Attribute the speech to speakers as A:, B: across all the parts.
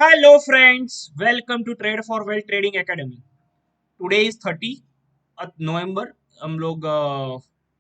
A: Hello friends, welcome to trade for wealth trading academy. Today is 30 November. हम लोग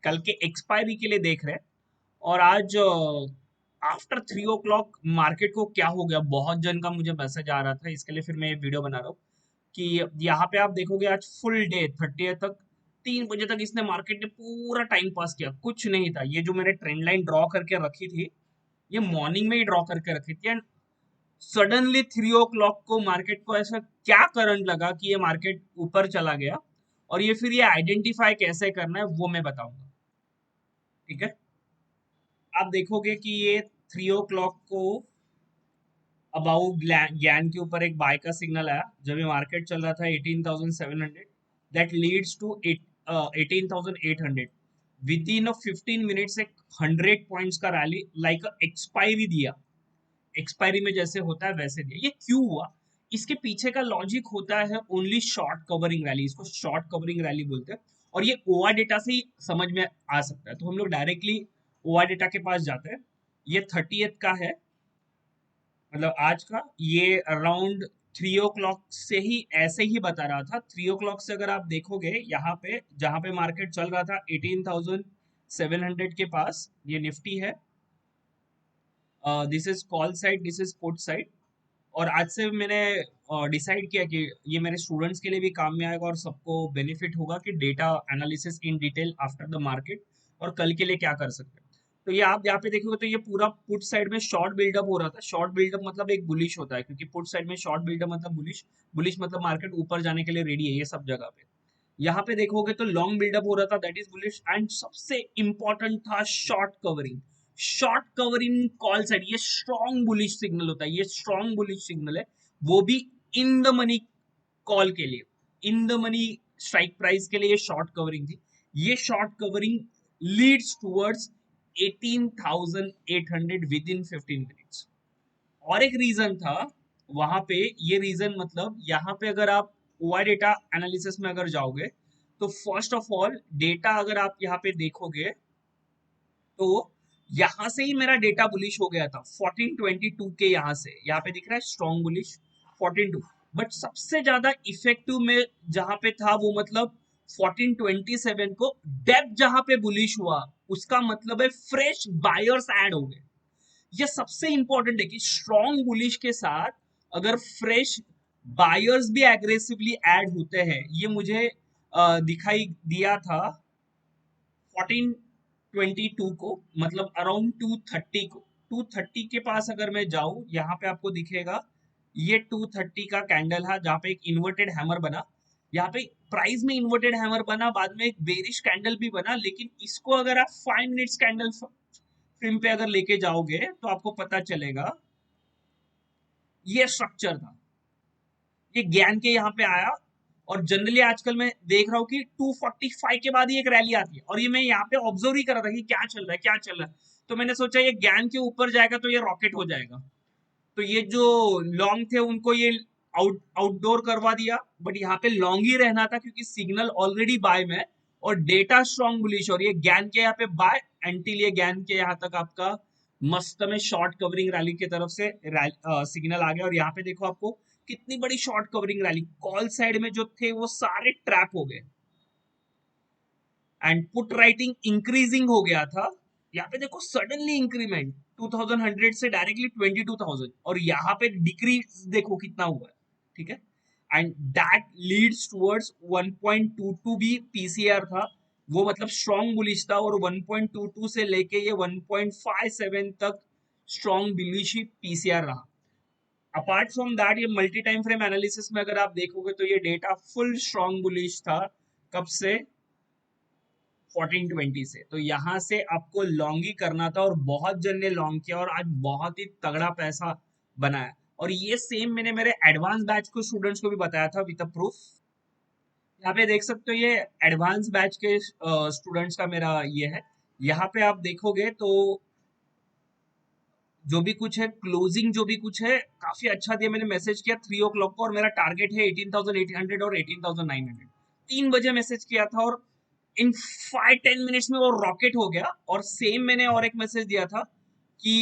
A: कल के एक्सपायरी के लिए देख रहे हैं। और आज आफ्टर 3 o'clock मार्केट को क्या हो गया, बहुत जन का मुझे मैसेज आ रहा था, इसके लिए फिर मैं ये वीडियो बना रहा हूँ कि यहाँ पे आप देखोगे आज फुल डे 30 तक 3 बजे तक इसने मार्केट ने पूरा टाइम पास किया, कुछ नहीं था। ये जो मैंने ट्रेंड लाइन ड्रॉ करके रखी थी, ये मॉर्निंग में ही ड्रॉ करके रखी थी। सडनली 3 o'clock को मार्केट को ऐसा क्या करंट लगा कि ये मार्केट ऊपर चला गया। और ये फिर ये आइडेंटिफाई कैसे करना है वो मैं बताऊंगा। ठीक है, आप देखोगे कि ये 3 o'clock को अबाउट ज्ञान के ऊपर एक बाय का सिग्नल आया जब ये मार्केट चल रहा था 18,700, that leads to 18,800। Within 15 minutes एक 100 पॉइंट्स का रैली लाइक एक्सपायरी दिया। एक्सपायरी में जैसे होता है वैसे दिया। ये क्यों हुआ, इसके पीछे का लॉजिक होता है ओनली शॉर्ट कवरिंग रैली, इसको शॉर्ट कवरिंग रैली बोलते हैं। और ये ओआ डेटा से ही समझ में आ सकता है, तो हम लोग डायरेक्टली ओआ डेटा के पास जाते हैं। ये 30th का है, मतलब आज का। ये अराउंड 3 o'clock से ही ऐसे ही बता रहा था। 3 o'clock से अगर आप देखोगे यहाँ पे जहां पे मार्केट चल रहा था 18,700 के पास, ये निफ्टी है। This is call side, this is put side. और आज से मैंने डिसाइड किया कि ये मेरे स्टूडेंट्स के लिए भी काम में आएगा और सबको बेनिफिट होगा कि data analysis in detail after the market और कल के लिए क्या कर सकते हैं। तो ये आप यहाँ पे देखोगे तो ये पूरा पुट साइड में शॉर्ट बिल्डअप हो रहा था। शॉर्ट बिल्डअप मतलब एक बुलिश होता है, क्योंकि पुट साइड में शॉर्ट बिल्डअप मतलब बुलिश। बुलिश मतलब मार्केट ऊपर जाने के लिए रेडी है ये सब जगह पे। यहाँ पे देखोगे तो लॉन्ग बिल्डअप हो रहा था, दैट इज बुलिश। एंड सबसे इंपॉर्टेंट था short covering. Short covering call side, ये स्ट्रॉन्ग बुलिश सिग्नल होता है, ये स्ट्रॉन्ग बुलिश सिग्नल है। वो भी इन द मनी कॉल के लिए, in the money strike price के लिए ये शॉर्ट कवरिंग थी। ये short covering leads towards 18,800 within 15 minutes. और एक रीजन था वहां पे। ये रीजन मतलब यहाँ पे अगर आप ओआई डेटा एनालिसिस में अगर जाओगे तो फर्स्ट ऑफ ऑल डेटा अगर आप यहाँ पे देखोगे तो यहां से ही मेरा डेटा बुलिश हो गया था 1422 के। यहाँ से यहाँ पे दिख रहा है स्ट्रॉन्ग बुलिश 14 बट सबसे ज्यादा इफेक्टिव में जहां पे था वो मतलब 1427 को डेप्थ जहां पे बुलिश हुआ, उसका मतलब है फ्रेश बायर्स ऐड हो गए। ये सबसे इंपॉर्टेंट है कि स्ट्रॉन्ग बुलिश के साथ अगर फ्रेश बायर्स भी एग्रेसिवली ऐड होते हैं। ये मुझे दिखाई दिया था 1422 को, मतलब अराउंड 230 को। 230 के पास अगर मैं जाऊं, यहाँ पे आपको दिखेगा ये 230 का कैंडल है जहाँ पे एक इन्वर्टेड हैमर बना। यहाँ पे प्राइस में इन्वर्टेड हैमर बना, बाद में एक बेरिश कैंडल भी बना। लेकिन इसको अगर आप 5 मिनट्स कैंडल फ्रेम पे अगर लेके जाओगे तो आपको पता चलेगा ये स्ट्रक्चर था। ये ज्ञान के यहाँ पे आया। और जनरली आजकल मैं देख रहा हूँ कि 245 के बाद ही एक रैली आती है, और ये मैं यहाँ पे ऑब्जर्व ही कर रहा था कि क्या चल रहा है क्या चल रहा है। तो मैंने सोचा ये ज्ञान के ऊपर जाएगा तो ये रॉकेट हो जाएगा। तो ये जो लॉन्ग थे उनको ये आउटडोर करवा दिया। बट यहाँ पे लॉन्ग ही रहना था क्योंकि सिग्नल ऑलरेडी बाय में है और डेटा स्ट्रॉन्ग बुलिश। और ये ज्ञान के यहाँ पे बाय एंटिल ये ज्ञान के यहाँ तक आपका मस्त में शॉर्ट कवरिंग रैली की तरफ से सिग्नल आ गया। और यहाँ पे देखो आपको कितनी बड़ी short covering rally, call side में जो थे वो सारे ट्रैप हो गए एंड पुट राइटिंग इंक्रीजिंग हो गया था। यहाँ पे देखो सडनली इंक्रीमेंट 2100 से डायरेक्टली 22,000, और यहाँ पे डिक्रीज देखो कितना हुआ है। ठीक है, एंड दैट लीड्स टुवर्ड्स 1.22 भी पीसीआर था। वो मतलब स्ट्रॉन्ग बुलिश था, और 1.22 से लेके ये 1.57 तक स्ट्रॉन्ग बुलिश ही पीसीआर रहा। अपार्ट फ्रॉम दैट ये मल्टी टाइम फ्रेम एनालिसिस में अगर आप देखोगे तो ये डेटा फुल स्ट्रॉन्ग बुलिश था। कब से? 1420 से। तो यहाँ से आपको लॉन्ग ही करना था, और बहुत जन ने लॉन्ग किया और आज बहुत ही तगड़ा पैसा बनाया। और ये सेम मैंने मेरे एडवांस बैच को स्टूडेंट्स को भी बताया था विद प्रूफ। यहाँ पे देख सकते हो ये एडवांस बैच के स्टूडेंट्स का मेरा ये है। यहाँ पे आप देखोगे तो जो भी कुछ है क्लोजिंग जो भी कुछ है काफी अच्छा दिया। मैंने मैसेज किया 3 o'clock को और मेरा टारगेट है 18,800 और 18,900। 3 बजे मैसेज किया था और इन 5-10 मिनट्स में वो रॉकेट हो गया। और सेम मैंने और एक मैसेज दिया था कि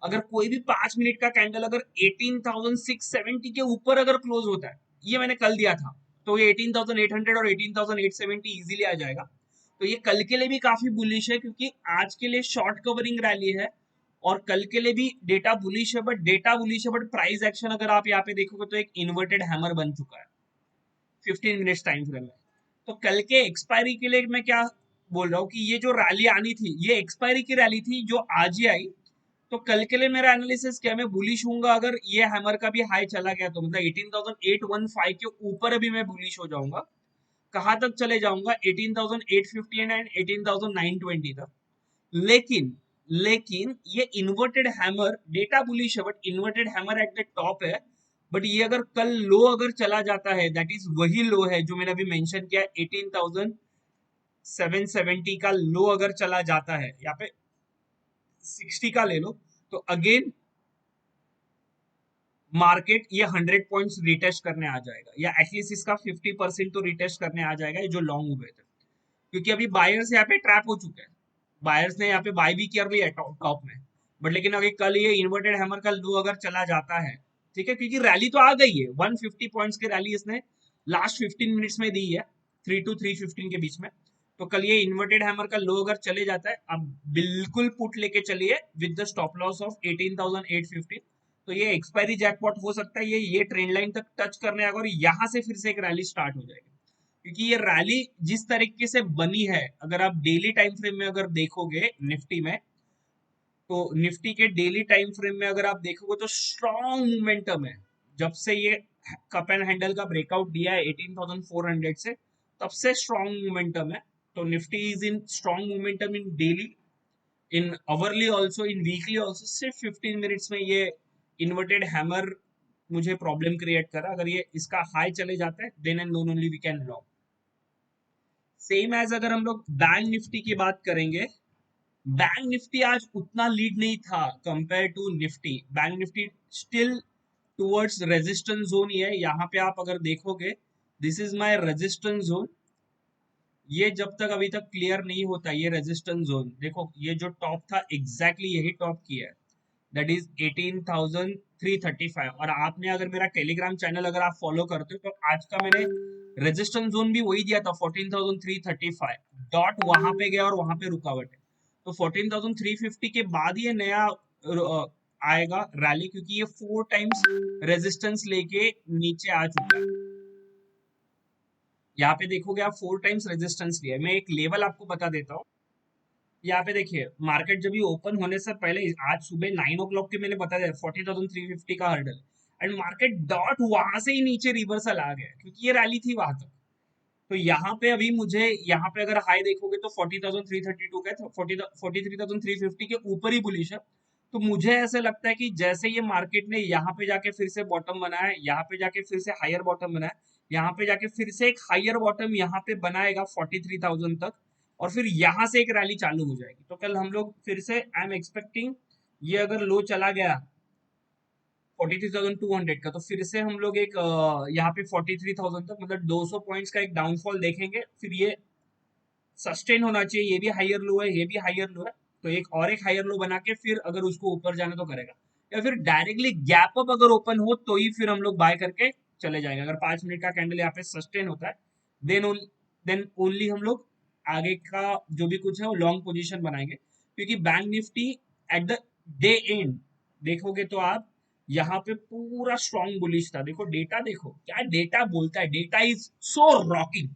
A: अगर कोई भी 5 मिनट का कैंडल अगर 18,670 के ऊपर अगर क्लोज होता है, ये मैंने कल दिया था, तो ये 18,800 और 18,870 इजीली आ जाएगा। तो ये कल के लिए भी काफी बुलिश है, क्योंकि आज के लिए शॉर्ट कवरिंग रैली है और कल के लिए भी डेटा बुलिश है, बट प्राइस एक्शन अगर आप यहाँ पे देखोगे तो एक इन्वर्टेड हैमर बन चुका है 15 मिनट्स टाइम फ्रेम में। तो कल के एक्सपायरी के लिए मैं क्या बोल रहा हूँ कि ये जो रैली आनी थी, ये एक्सपायरी की रैली थी जो आज ही आई। तो कल के लिए मेरा एनालिसिस क्या, मैं बुलिश हूंगा अगर ये हैमर का भी हाई चला गया, तो मतलब 18,815 के ऊपर अभी मैं बुलिश हो जाऊंगा। कहां तक चले जाऊंगा, 18,850 एंड 18,920 तक। लेकिन लेकिन ये इन्वर्टेड हैमर डेटा बुलिश है, but inverted hammer at the top है। बट ये अगर कल लो अगर चला जाता है, दैट इज वही लो है जो मैंने अभी मेंशन किया, 18,770 का लो अगर चला जाता है, यहाँ पे 60 का ले लो, तो अगेन मार्केट ये 100 पॉइंट्स रिटेस्ट करने आ जाएगा, या एटलीस्ट इसका 50% तो रिटेस्ट करने आ जाएगा, ये जो लॉन्ग हुए थे। क्योंकि अभी बायर्स यहाँ पे ट्रैप हो चुके हैं, बायर्स ने यहाँ पे बाय भी किया है टॉप में। बट लेकिन अगर कल ये इन्वर्टेड हैमर का लो अगर चला जाता है, ठीक है, क्योंकि रैली तो आ गई है, 150 पॉइंट्स की रैली इसने लास्ट 15 मिनट्स में दी है, 3 to 315 के बीच में। तो कल ये इन्वर्टेड हैमर का लो अगर चले जाता है, अब बिल्कुल पुट लेके चलिए with the stop loss of 18,850। तो ये एक्सपायरी जैकपॉट हो सकता है, ये ट्रेंड लाइन तक टच करने आएगा और यहाँ से फिर से एक रैली स्टार्ट हो जाएगी। क्योंकि ये रैली जिस तरीके से बनी है, अगर आप डेली टाइम फ्रेम में अगर देखोगे निफ्टी में, तो निफ्टी के डेली टाइम फ्रेम में अगर आप देखोगे तो स्ट्रॉन्ग मोमेंटम है। जब से ये कप एंड हैंडल का ब्रेकआउट दिया है 18,400 से, तब से स्ट्रॉन्ग मोमेंटम है। तो Nifty is in strong momentum in daily, in hourly also, in weekly also. सिर्फ 15 मिनट्स में ये इन्वर्टेड हैमर मुझे प्रॉब्लम क्रिएट करा। अगर ये इसका हाई चले जाता है, then and none only we can long. Same as अगर हम लोग बैंक निफ्टी की बात करेंगे, बैंक निफ्टी आज उतना लीड नहीं था compare to Nifty. Bank Nifty still towards resistance zone ही है। यहाँ पे आप अगर देखोगे, this is my resistance zone. ये जब तक अभी तक क्लियर नहीं होता, ये रेजिस्टेंस जोन देखो, ये जो टॉप था एग्जैक्टली यही टॉप किया है, दैट इज 18,335। और आपने अगर मेरा टेलीग्राम चैनल अगर आप फॉलो करते हो, तो आज का मैंने रेजिस्टेंस जोन भी वही दिया था, 14,335 डॉट वहां पे गया और वहां पे रुकावट है। तो 14,350 के बाद ये नया आएगा रैली, क्योंकि ये 4 टाइम्स रेजिस्टेंस लेके नीचे आ चुका है। यहाँ पे देखोगे आप 4 टाइम्स रेजिस्टेंस लिया है। मैं एक लेवल आपको बता देता हूँ। यहाँ पे देखिए, मार्केट जब ये ओपन होने से पहले आज सुबह 9 o'clock के मैंने बताया 40,350 का हर्डल, एंड मार्केट डॉट वहां से ही नीचे रिवर्सल आ गया, क्योंकि ये रैली थी वहां तक। तो यहाँ पे अभी मुझे, यहाँ पे अगर हाई देखोगे तो 40,332 का है, 43,350 के ऊपर ही बुलिश है। तो मुझे ऐसे लगता है कि जैसे ये मार्केट ने यहाँ पे जाके फिर से बॉटम बनाया है, यहाँ पे जाके फिर से हायर बॉटम बनाया, यहाँ पे जाके फिर से एक हायर बॉटम यहाँ पे बनाएगा 43,000 तक, और फिर यहाँ से एक रैली चालू हो जाएगी। तो कल हम लोग फिर से, आई एम एक्सपेक्टिंग, ये अगर लो चला गया 43,200 का, तो फिर से हम लोग एक यहाँ पे 43,000 तक, मतलब 200 पॉइंट्स का एक डाउनफॉल देखेंगे। फिर ये सस्टेन होना चाहिए, ये भी हायर लो है, ये भी हायर लो है, तो एक हायर लो बना के फिर अगर उसको ऊपर जाना तो करेगा, या फिर डायरेक्टली गैप अप अगर ओपन हो तो ही फिर हम लोग बाय करके चले जाएंगे। अगर 5 मिनट का कैंडल यहाँ पे सस्टेन होता है, देन देन ओनली हम लोग आगे का जो भी कुछ है वो लॉन्ग पोजीशन बनाएंगे। क्योंकि bank Nifty at the day and देखोगे तो आप, यहाँ पे पूरा स्ट्रॉन्ग बुलिश था। देखो डेटा, देखो क्या डेटा बोलता है, data is so rocking.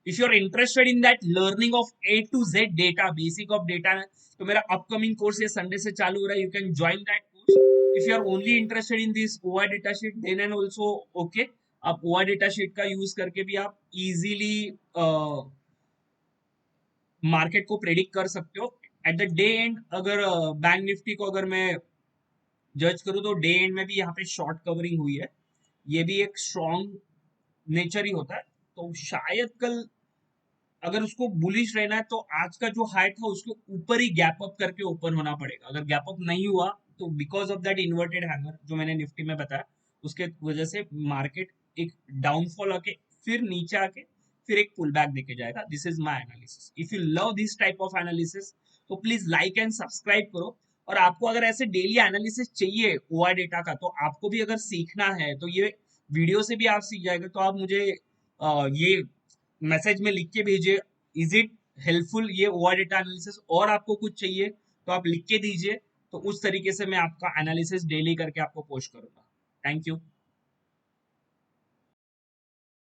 A: If you are interested in that learning of A to Z data, basic of data, तो मेरा अपकमिंग कोर्स ये संडे से चालू हो रहा है, you can join that course. If you are only interested in this OI data sheet, then and also okay, आप OI data sheet का यूज करके भी आप इजीली मार्केट को प्रेडिक्ट कर सकते हो। एट द डे एंड अगर बैंक निफ्टी को अगर मैं जज करूँ, तो डे एंड में भी यहाँ पे शॉर्ट कवरिंग हुई है, ये भी एक स्ट्रॉन्ग नेचर ही होता है। तो शायद कल अगर उसको बुलिश रहना है, तो आज का जो हाई था उसके ऊपर ही गैप अप करके ओपन होना पड़ेगा। अगर गैप अप नहीं हुआ, तो because of that inverted hammer जो मैंने निफ्टी में बताया, उसके वजह से मार्केट एक डाउनफॉल आके फिर नीचे आके फिर एक पुल बैक देके जाएगा। This is my analysis. If you love this type of analysis, तो प्लीज लाइक एंड सब्सक्राइब करो। और आपको अगर ऐसे डेली एनालिसिस चाहिए ओआई डेटा का, तो आपको भी अगर सीखना है तो ये वीडियो से भी आप सीख जाएगा। तो आप मुझे ये मैसेज में लिख के भेजिए, इज इट हेल्पफुल ये ओआई डेटा एनालिसिस, और आपको कुछ चाहिए तो आप लिख के दीजिए। तो उस तरीके से मैं आपका एनालिसिस डेली करके आपको पोस्ट करूंगा। Thank you.